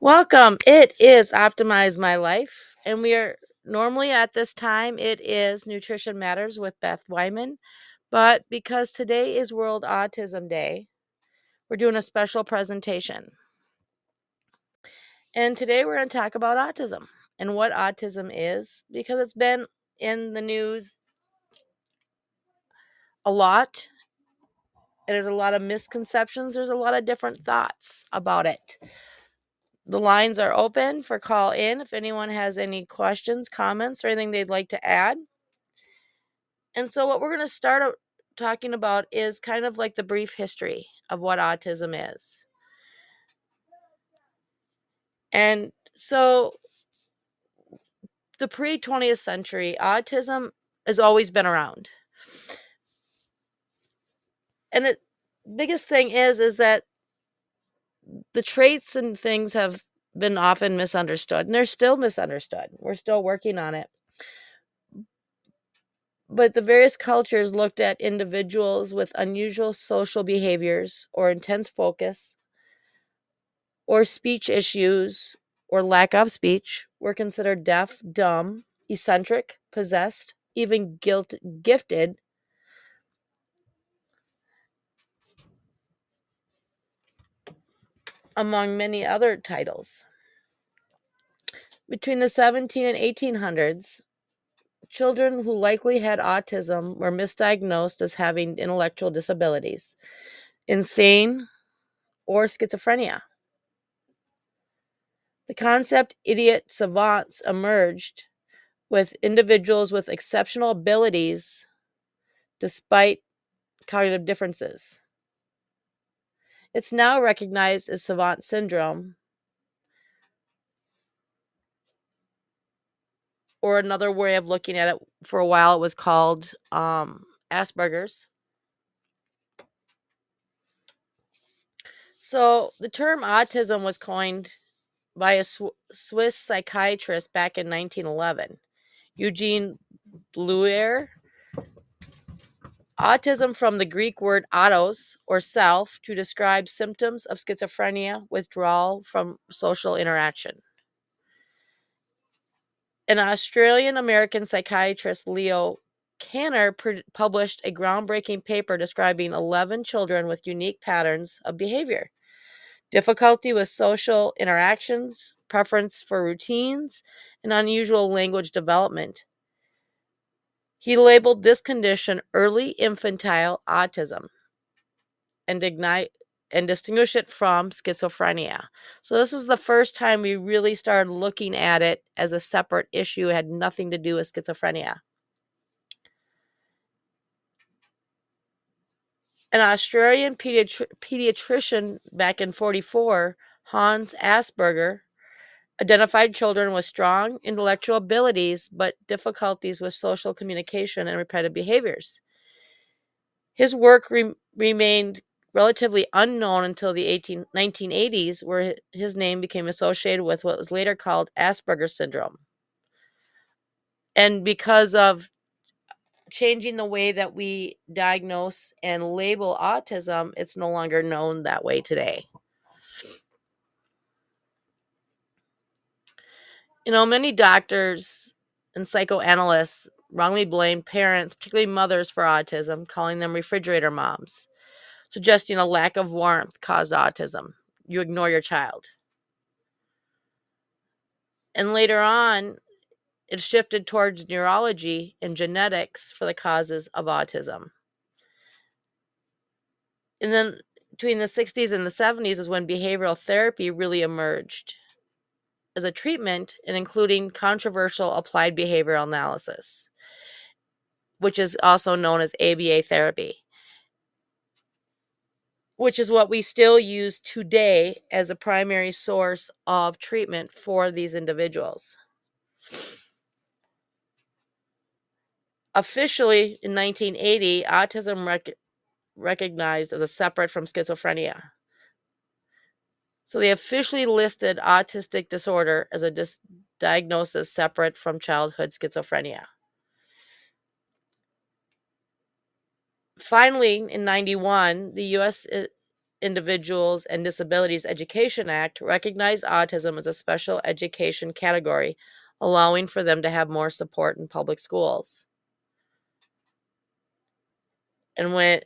Welcome. It is Optimize My Life, and we are normally at this time. It is Nutrition Matters with Beth Wyman, but because today is World Autism Day, we're doing a special presentation. And today we're going to talk about autism and what autism is because it's been in the news a lot. And there's a lot of misconceptions. There's a lot of different thoughts about it. The lines are open for call in if anyone has any questions, comments, or anything they'd like to add. And so, what we're going to start talking about is kind of like the brief history of what autism is. And so, the pre 20th century, autism has always been around. And the biggest thing is that the traits and things have been often misunderstood, and they're still misunderstood. We're still working on it. But the various cultures looked at individuals with unusual social behaviors or intense focus or speech issues or lack of speech were considered deaf, dumb, eccentric, possessed, even gifted, among many other titles. Between the 17 and 1800s, children who likely had autism were misdiagnosed as having intellectual disabilities, insane, or schizophrenia. The concept idiot savants emerged with individuals with exceptional abilities despite cognitive differences. It's now recognized as savant syndrome, or another way of looking at it, for a while it was called Asperger's. So the term autism was coined by a Swiss psychiatrist back in 1911, Eugene Bleuler. Autism from the Greek word autos, or self, to describe symptoms of schizophrenia, withdrawal from social interaction. An Australian American psychiatrist, Leo Kanner, published a groundbreaking paper describing 11 children with unique patterns of behavior, difficulty with social interactions, preference for routines, and unusual language development. He labeled this condition early infantile autism and distinguish it from schizophrenia. So this is the first time we really started looking at it as a separate issue. It had nothing to do with schizophrenia. An Australian pediatrician back in 1944, Hans Asperger, identified children with strong intellectual abilities but difficulties with social communication and repetitive behaviors. His work remained relatively unknown until the 1980s, where his name became associated with what was later called Asperger's syndrome. And because of changing the way that we diagnose and label autism, it's no longer known that way today. Many doctors and psychoanalysts wrongly blame parents, particularly mothers, for autism, calling them refrigerator moms, suggesting a lack of warmth caused autism. You ignore your child. And later on, it shifted towards neurology and genetics for the causes of autism. And then between the 60s and the 70s is when behavioral therapy really emerged as a treatment, and including controversial applied behavioral analysis, which is also known as ABA therapy, which is what we still use today as a primary source of treatment for these individuals. Officially, in 1980, autism recognized as a separate from schizophrenia. So they officially listed autistic disorder as a diagnosis separate from childhood schizophrenia. Finally, in 91, the U.S. Individuals and Disabilities Education Act recognized autism as a special education category, allowing for them to have more support in public schools. And when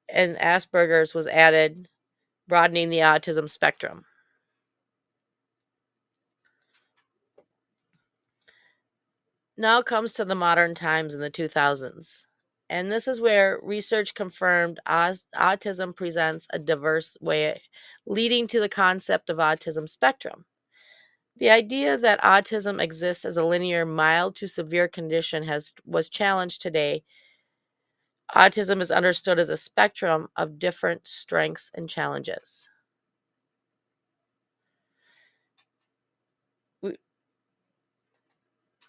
and Asperger's was added, broadening the autism spectrum. Now comes to the modern times in the 2000s. And this is where research confirmed autism presents a diverse way, leading to the concept of autism spectrum. The idea that autism exists as a linear mild to severe condition was challenged today. Autism is understood as a spectrum of different strengths and challenges.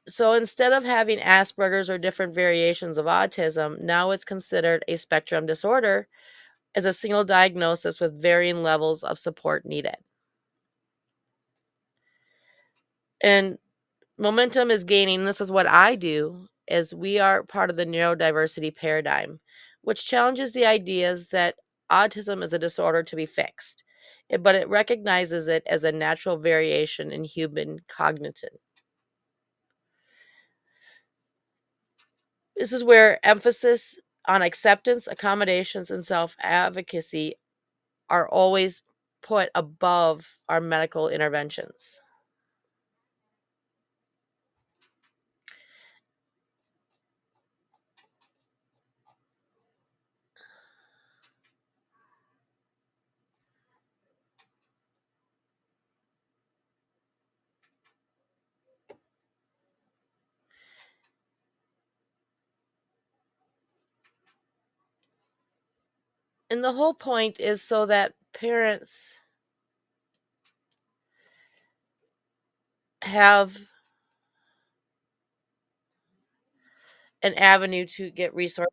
So instead of having Asperger's or different variations of autism, now it's considered a spectrum disorder as a single diagnosis with varying levels of support needed. And momentum is gaining. This is what I do, is we are part of the neurodiversity paradigm, which challenges the ideas that autism is a disorder to be fixed, but it recognizes it as a natural variation in human cognition. This is where emphasis on acceptance, accommodations, and self advocacy are always put above our medical interventions. And the whole point is so that parents have an avenue to get resources.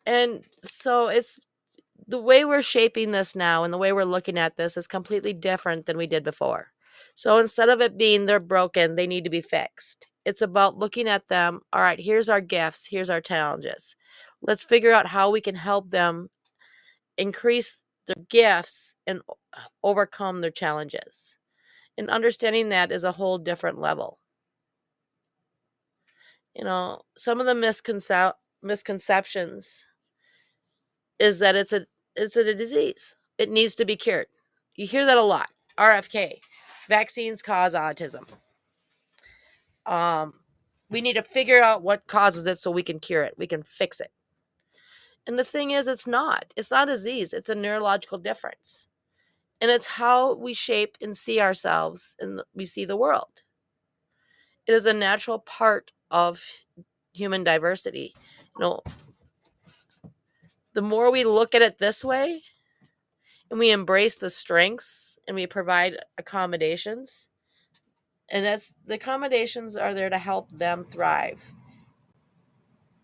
And so it's the way we're shaping this now and the way we're looking at this is completely different than we did before. So instead of it being they're broken, they need to be fixed. It's about looking at them. All right, here's our gifts, here's our challenges. Let's figure out how we can help them increase their gifts and overcome their challenges. And understanding that is a whole different level. Some of the misconceptions is that it's a disease. It needs to be cured. You hear that a lot. RFK, vaccines cause autism. Um, we need to figure out what causes it so we can cure it. We can fix it. And the thing is, it's not. It's not a disease. It's a neurological difference. And it's how we shape and see ourselves and we see the world. It is a natural part of human diversity. You know, the more we look at it this way and we embrace the strengths and we provide accommodations, and that's the accommodations are there to help them thrive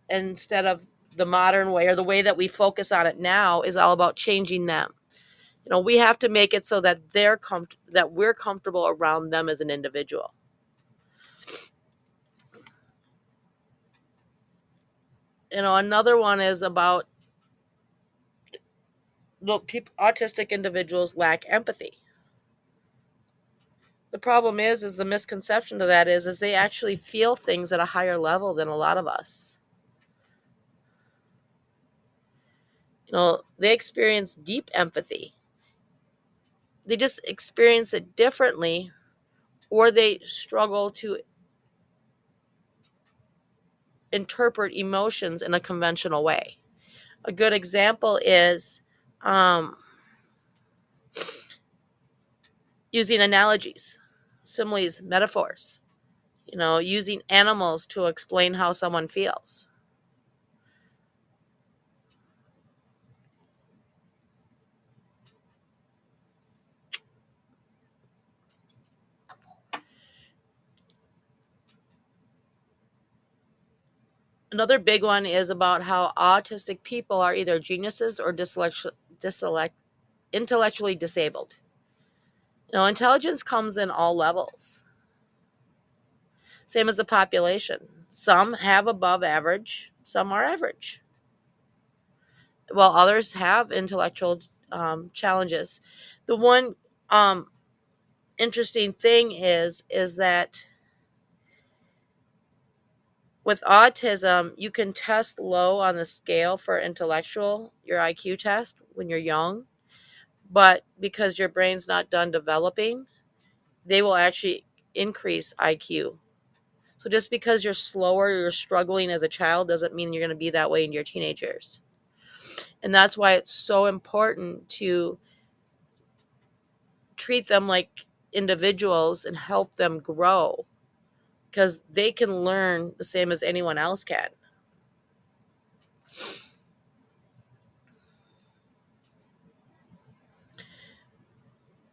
instead of the modern way, or the way that we focus on it now is all about changing them. We have to make it so that that we're comfortable around them as an individual. Another one is about autistic individuals lack empathy. The problem is the misconception of that is they actually feel things at a higher level than a lot of us. They experience deep empathy. They just experience it differently, or they struggle to interpret emotions in a conventional way. A good example is using analogies, similes, metaphors, using animals to explain how someone feels. Another big one is about how autistic people are either geniuses or intellectually disabled. Intelligence comes in all levels, same as the population. Some have above average, some are average, while others have intellectual challenges. The one interesting thing is that with autism, you can test low on the scale for intellectual, your IQ test, when you're young, but because your brain's not done developing, they will actually increase IQ. So just because you're slower, you're struggling as a child, doesn't mean you're going to be that way in your teenage years. And that's why it's so important to treat them like individuals and help them grow, because they can learn the same as anyone else can.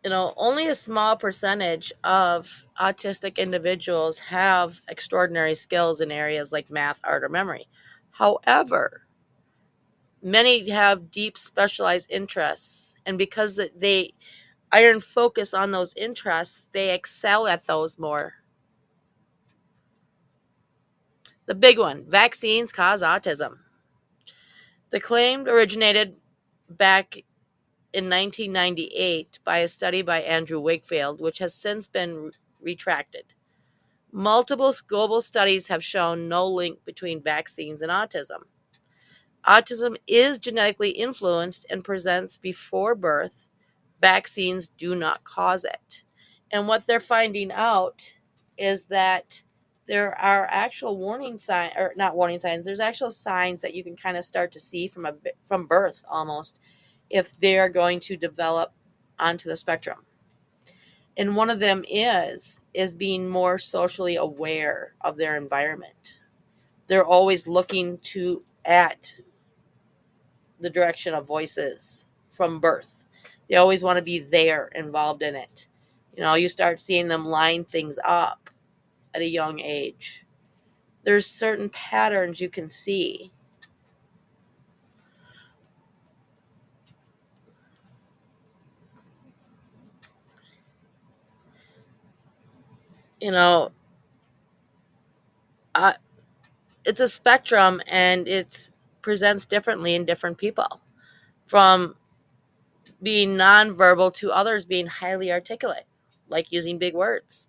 Only a small percentage of autistic individuals have extraordinary skills in areas like math, art, or memory. However, many have deep specialized interests, and because they iron focus on those interests, they excel at those more. The big one: vaccines cause autism. The claim originated back in 1998 by a study by Andrew Wakefield, which has since been retracted. Multiple global studies have shown no link between vaccines and autism. Autism is genetically influenced and presents before birth. Vaccines do not cause it. And what they're finding out is that there are actual warning signs, or not warning signs, there's actual signs that you can kind of start to see from birth almost, if they're going to develop onto the spectrum. And one of them is being more socially aware of their environment. They're always looking at the direction of voices from birth. They always want to be there, involved in it. You start seeing them line things up at a young age. There's certain patterns you can see. You know, uh, it's a spectrum, and it presents differently in different people, from being nonverbal to others being highly articulate, like using big words.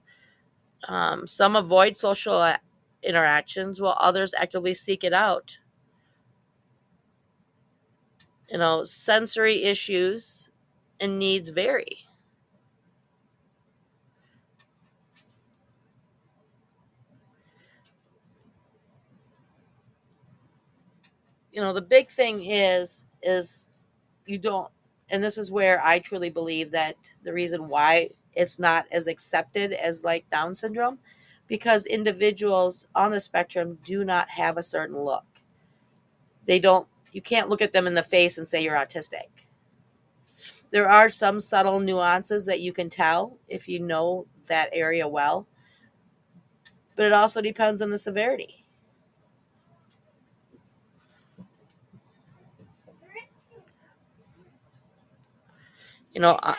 Some avoid social interactions, while others actively seek it out. Sensory issues and needs vary. The big thing is you don't, and this is where I truly believe that the reason why it's not as accepted as like Down syndrome, because individuals on the spectrum do not have a certain look. They don't, you can't look at them in the face and say you're autistic. There are some subtle nuances that you can tell if you know that area well, but it also depends on the severity. You know, uh,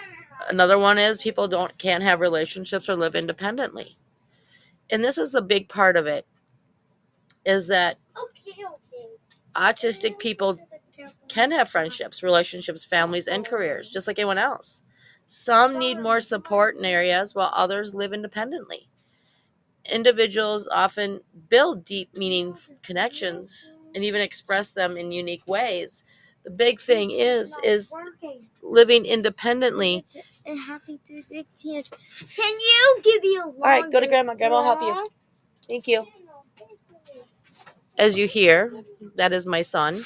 Another one is people can't have relationships or live independently. And this is the big part of it, is that autistic people can have friendships, relationships, families, and careers, just like anyone else. Some need more support in areas, while others live independently. Individuals often build deep, meaning connections and even express them in unique ways. The big thing is living independently. And happy to the tears. Can you give me a All right, go to grandma. Grandma will help you. Thank you. As you hear, that is my son,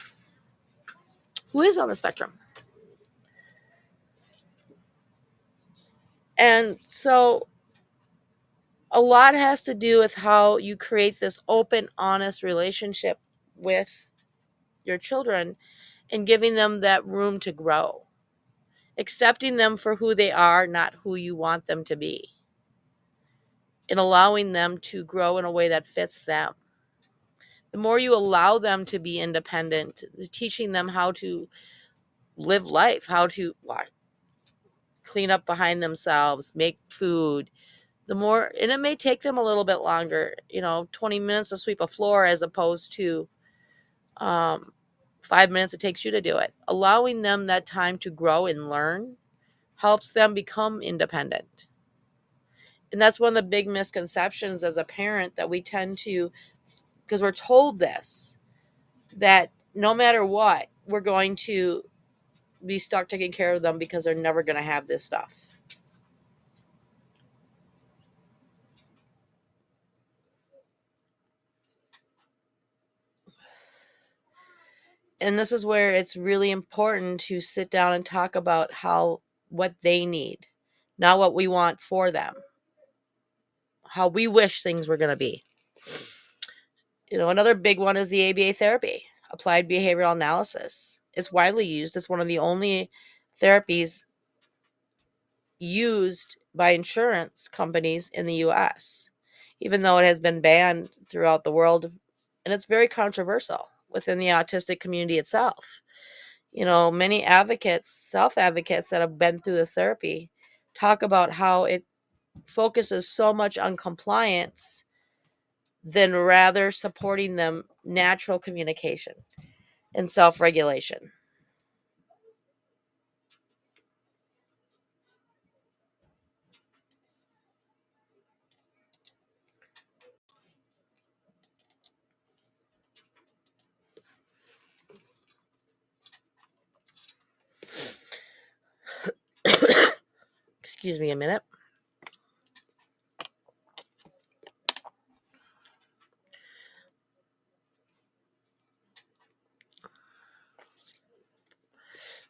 who is on the spectrum. And so a lot has to do with how you create this open, honest relationship with your children, and giving them that room to grow, accepting them for who they are, not who you want them to be, and allowing them to grow in a way that fits them. The more you allow them to be independent, teaching them how to live life, how to clean up behind themselves, make food. The more, and it may take them a little bit longer, 20 minutes to sweep a floor as opposed to um, 5 minutes it takes you to do it. Allowing them that time to grow and learn helps them become independent. And that's one of the big misconceptions as a parent, that we tend to, because we're told this, that no matter what, we're going to be stuck taking care of them because they're never going to have this stuff. And this is where it's really important to sit down and talk about what they need, not what we want for them, how we wish things were going to be. Another big one is the ABA therapy, applied behavioral analysis. It's widely used. It's one of the only therapies used by insurance companies in the US, even though it has been banned throughout the world. And it's very controversial within the autistic community itself. Many advocates, self advocates that have been through the therapy, talk about how it focuses so much on compliance than rather supporting them natural communication and self regulation. Excuse me a minute.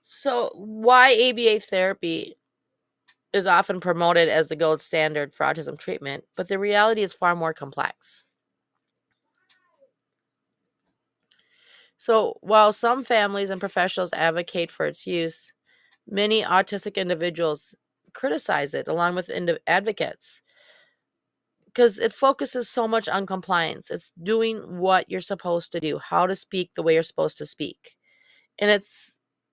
So, why ABA therapy is often promoted as the gold standard for autism treatment, but the reality is far more complex. So, while some families and professionals advocate for its use, many autistic individuals criticize it along with advocates because it focuses so much on compliance. It's doing what you're supposed to do, how to speak the way you're supposed to speak. And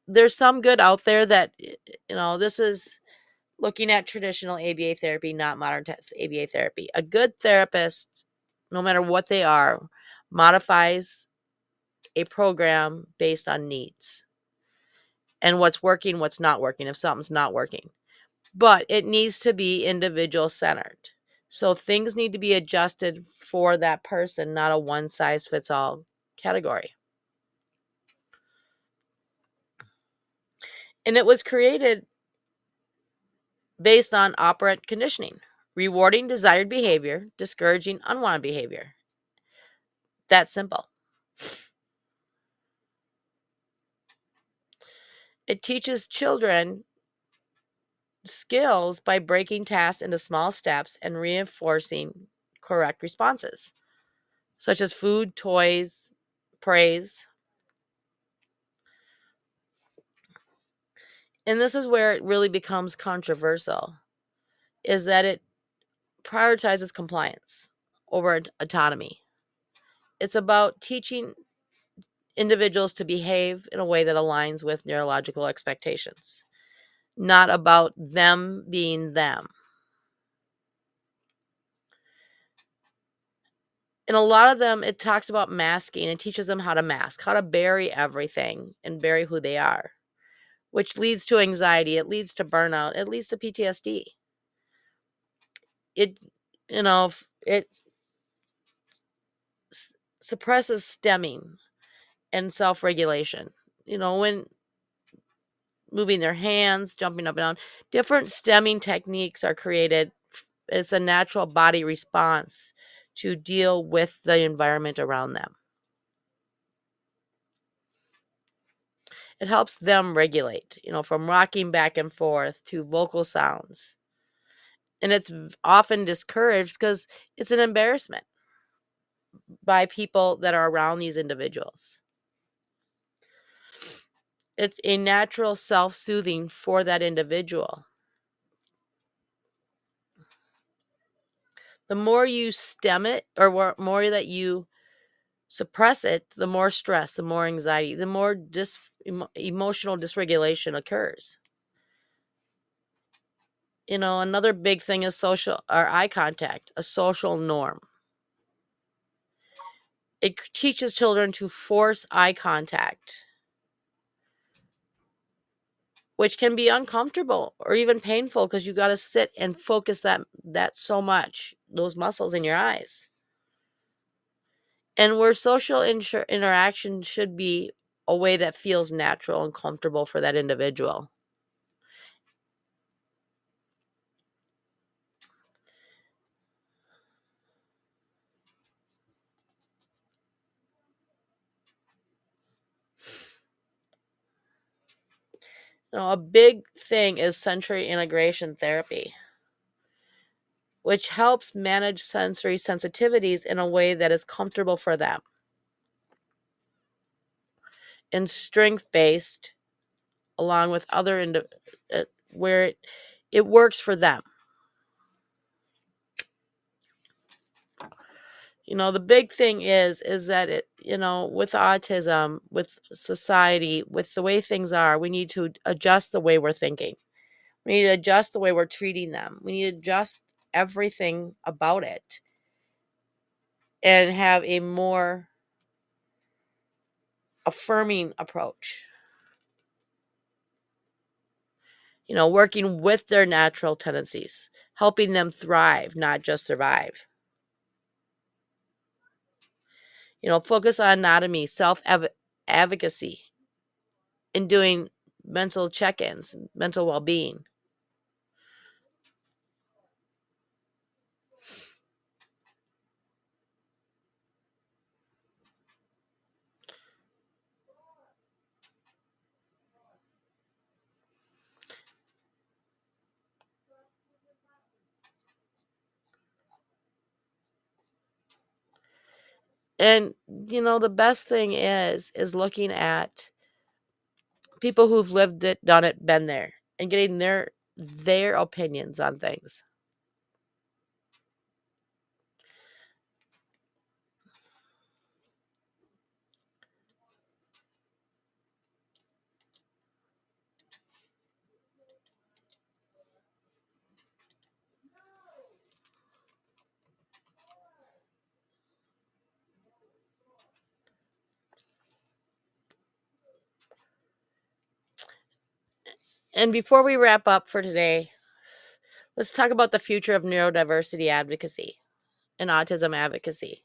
there's some good out there that, this is looking at traditional ABA therapy, not modern ABA therapy. A good therapist, no matter what they are, modifies a program based on needs and what's working, what's not working, if something's not working. But it needs to be individual centered. So things need to be adjusted for that person, not a one size fits all category. And it was created based on operant conditioning, rewarding desired behavior, discouraging unwanted behavior. That simple. It teaches children skills by breaking tasks into small steps and reinforcing correct responses, such as food, toys, praise. And this is where it really becomes controversial, is that it prioritizes compliance over autonomy. It's about teaching individuals to behave in a way that aligns with neurological expectations, not about them being them. And a lot of them, it talks about masking and teaches them how to mask, how to bury everything and bury who they are, which leads to anxiety. It leads to burnout. It leads to PTSD. It, it suppresses stemming and self regulation. When moving their hands, jumping up and down, different stemming techniques are created. It's a natural body response to deal with the environment around them. It helps them regulate, from rocking back and forth to vocal sounds. And it's often discouraged because it's an embarrassment by people that are around these individuals. It's a natural self-soothing for that individual. The more you stem it, or more that you suppress it, the more stress, the more anxiety, the more emotional dysregulation occurs. Another big thing is social or eye contact, a social norm. It teaches children to force eye contact, which can be uncomfortable or even painful because you got to sit and focus that so much, those muscles in your eyes. And where social interaction should be a way that feels natural and comfortable for that individual. A big thing is sensory integration therapy, which helps manage sensory sensitivities in a way that is comfortable for them and strength based, along with other where it works for them. The big thing is that with autism, with society, with the way things are, we need to adjust the way we're thinking. We need to adjust the way we're treating them. We need to adjust everything about it and have a more affirming approach. Working with their natural tendencies, helping them thrive, not just survive. Focus on anatomy, advocacy, and doing mental check-ins, mental well-being. And the best thing is looking at people who've lived it, done it, been there, and getting their opinions on things. And before we wrap up for today, let's talk about the future of neurodiversity advocacy and autism advocacy.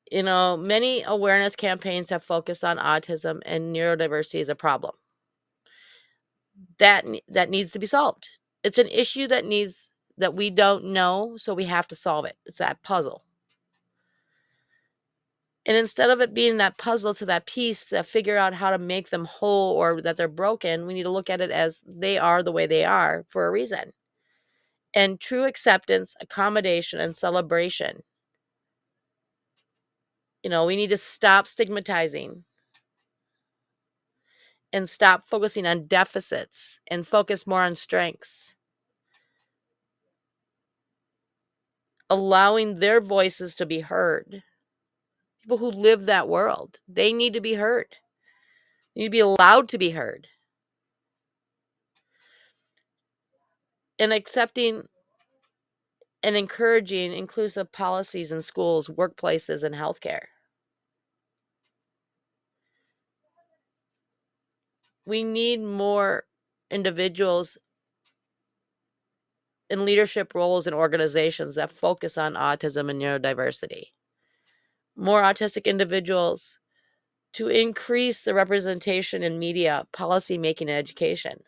Many awareness campaigns have focused on autism and neurodiversity as a problem that needs to be solved. It's an issue that we don't know, so we have to solve it. It's that puzzle. And instead of it being that puzzle to that piece that figure out how to make them whole or that they're broken, we need to look at it as they are the way they are for a reason. And true acceptance, accommodation, and celebration. We need to stop stigmatizing and stop focusing on deficits and focus more on strengths. Allowing their voices to be heard. People who live that world, they need to be heard. They need to be allowed to be heard. And accepting and encouraging inclusive policies in schools, workplaces, and healthcare. We need more individuals in leadership roles in organizations that focus on autism and neurodiversity. More autistic individuals to increase the representation in media, policy making, and education.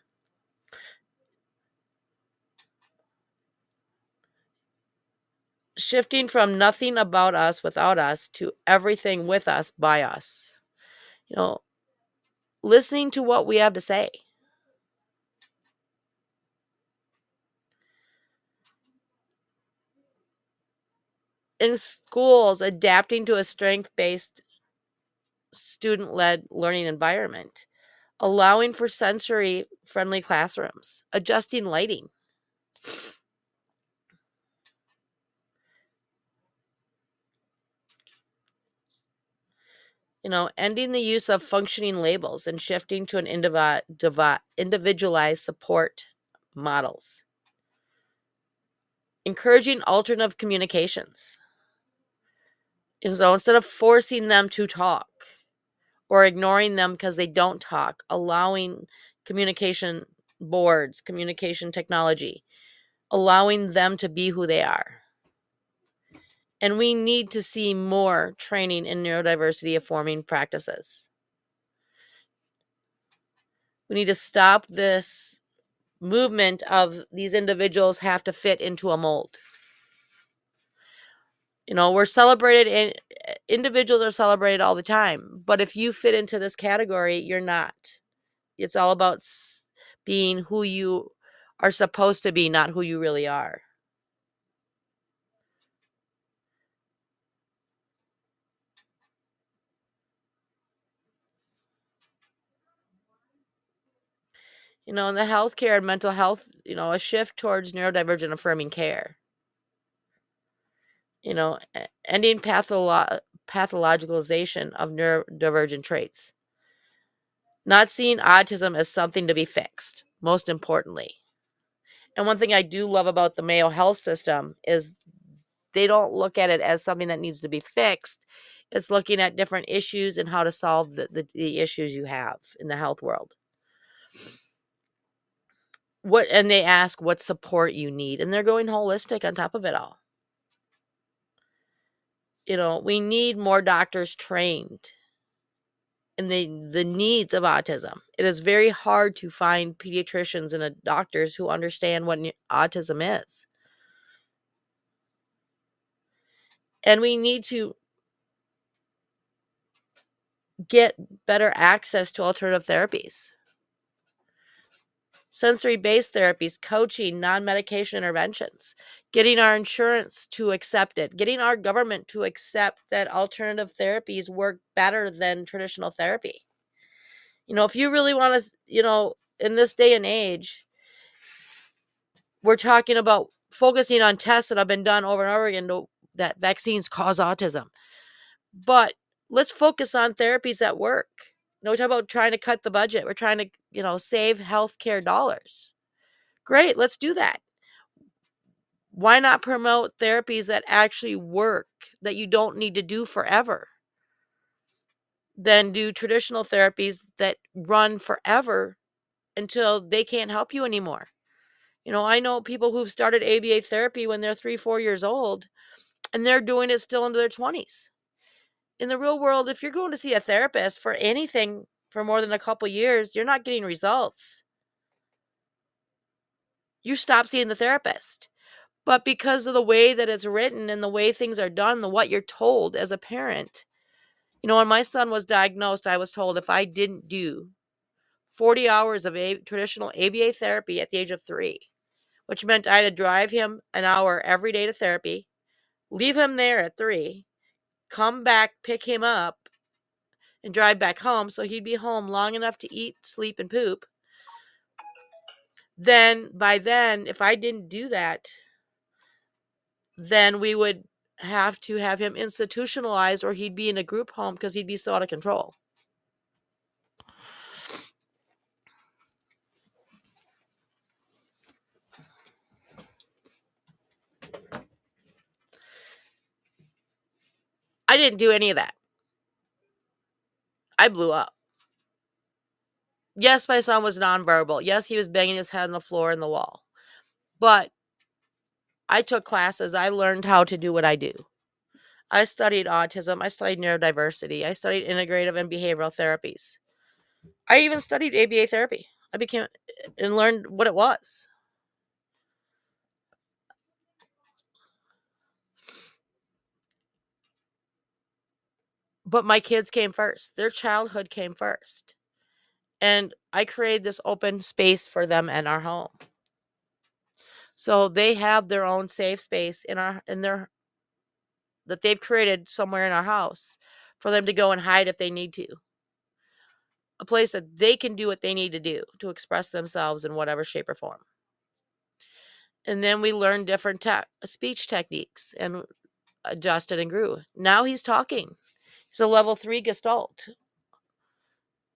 Shifting from nothing about us without us to everything with us by us. Listening to what we have to say. In schools, adapting to a strength-based, student-led learning environment, allowing for sensory-friendly classrooms, adjusting lighting. Ending the use of functioning labels and shifting to an individualized support models. Encouraging alternative communications. So instead of forcing them to talk or ignoring them because they don't talk, allowing communication boards, communication technology, allowing them to be who they are. And we need to see more training in neurodiversity informing practices. We need to stop this movement of these individuals have to fit into a mold. We're celebrated, and individuals are celebrated all the time. But if you fit into this category, you're not. It's all about being who you are supposed to be, not who you really are. In the healthcare and mental health, a shift towards neurodivergent affirming care. Ending pathologicalization of neurodivergent traits. Not seeing autism as something to be fixed, most importantly. And one thing I do love about the Mayo Health system is they don't look at it as something that needs to be fixed. It's looking at different issues and how to solve the issues you have in the health world. And they ask what support you need, and they're going holistic on top of it all. We need more doctors trained in the needs of autism. It is very hard to find pediatricians and doctors who understand what autism is. And we need to get better access to alternative therapies. Sensory-based therapies, coaching, non-medication interventions, getting our insurance to accept it, getting our government to accept that alternative therapies work better than traditional therapy. If you really want to, in this day and age, we're talking about focusing on tests that have been done over and over again that vaccines cause autism. But let's focus on therapies that work. We talk about trying to cut the budget. We're trying to, save healthcare dollars. Great, let's do that. Why not promote therapies that actually work, that you don't need to do forever? Then do traditional therapies that run forever until they can't help you anymore. I know people who've started ABA therapy when they're 3-4 years old, and they're doing it still into their 20s. In the real world, if you're going to see a therapist for anything for more than a couple years, you're not getting results. You stop seeing the therapist. But because of the way that it's written and the way things are done, what you're told as a parent, when my son was diagnosed, I was told if I didn't do 40 hours of traditional ABA therapy at the age of 3, which meant I had to drive him an hour every day to therapy, leave him there at 3, come back, pick him up, and drive back home so he'd be home long enough to eat, sleep, and poop. Then, by then, if I didn't do that, then we would have to have him institutionalized or he'd be in a group home because he'd be so out of control. I didn't do any of that. I blew up. Yes, my son was nonverbal. Yes, he was banging his head on the floor and the wall. But I took classes. I learned how to do what I do. I studied autism. I studied neurodiversity. I studied integrative and behavioral therapies. I even studied ABA therapy. I became and learned what it was. But my kids came first. Their childhood came first. And I created this open space for them in our home. So they have their own safe space that they've created somewhere in our house for them to go and hide if they need to. A place that they can do what they need to do to express themselves in whatever shape or form. And then we learned different speech techniques and adjusted and grew. Now he's talking. He's a level 3 Gestalt,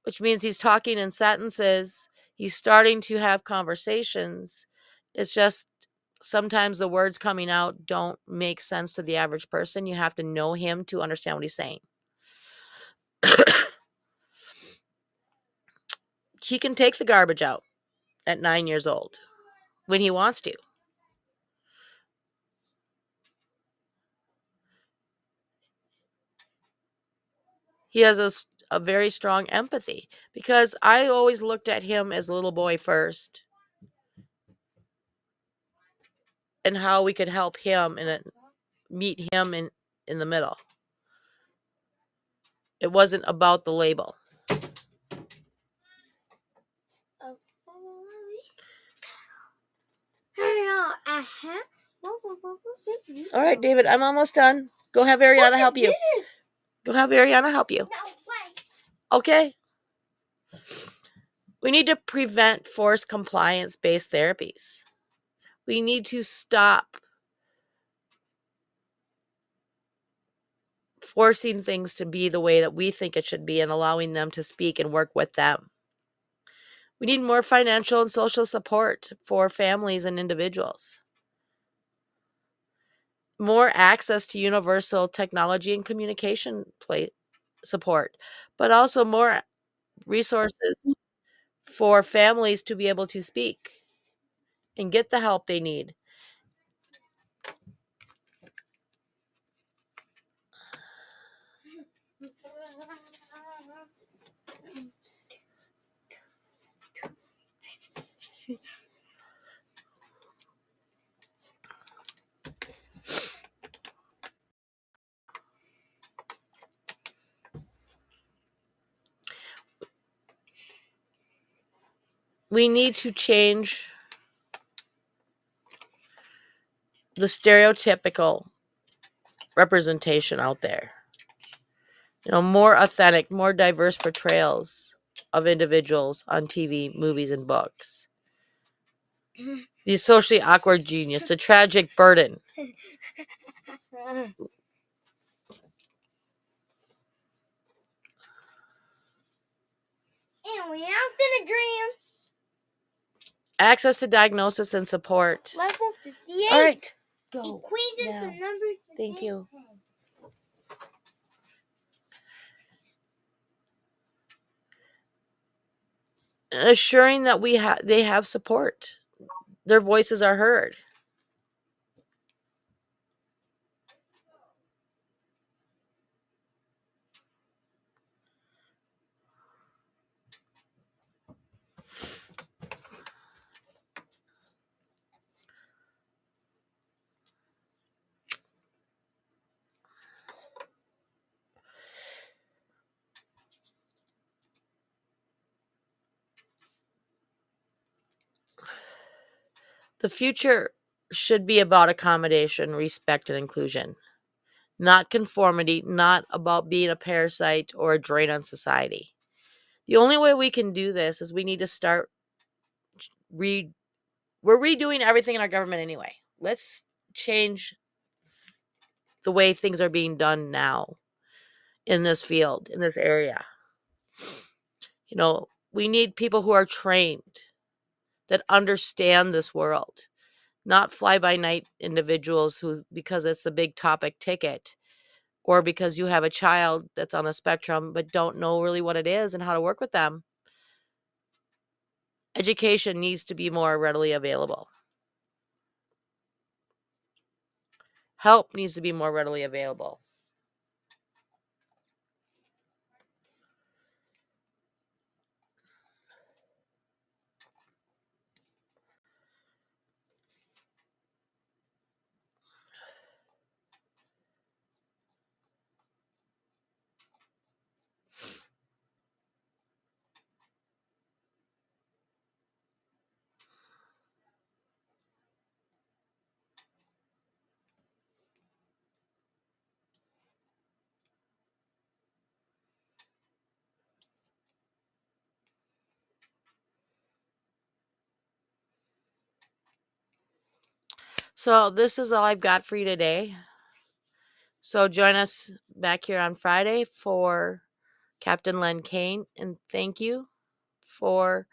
which means he's talking in sentences. He's starting to have conversations. It's just sometimes the words coming out don't make sense to the average person. You have to know him to understand what he's saying. He can take the garbage out at 9 years old when he wants to. He has a very strong empathy because I always looked at him as a little boy first and how we could help him and meet him in the middle. It wasn't about the label. All right, David, I'm almost done. Go have Ariana help you. Go have Ariana help you. Okay. We need to prevent forced compliance-based therapies. We need to stop forcing things to be the way that we think it should be and allowing them to speak and work with them. We need more financial and social support for families and individuals. More access to universal technology and communication support, but also more resources for families to be able to speak and get the help they need. We need to change the stereotypical representation out there. More authentic, more diverse portrayals of individuals on TV, movies, and books. The socially awkward genius, the tragic burden. Access to diagnosis and support. Level 58. All right. Go equations and numbers. Thank you. Assuring that they have support. Their voices are heard. The future should be about accommodation, respect, and inclusion, not conformity, not about being a parasite or a drain on society. The only way we can do this is we need to start we're redoing everything in our government anyway. Let's change the way things are being done now in this field, in this area. We need people who are trained, that understand this world, not fly-by-night individuals who, because it's the big topic ticket, or because you have a child that's on the spectrum but don't know really what it is and how to work with them. Education needs to be more readily available. Help needs to be more readily available. So this is all I've got for you today. So join us back here on Friday for Captain Len Kane, and thank you for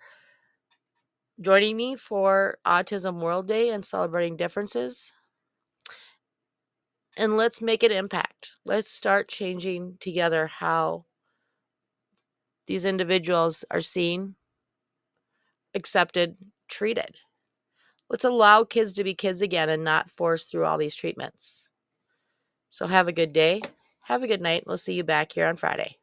joining me for Autism World Day and celebrating differences. And let's make an impact. Let's start changing together how these individuals are seen, accepted, treated. Let's allow kids to be kids again and not force through all these treatments. So have a good day. Have a good night. We'll see you back here on Friday.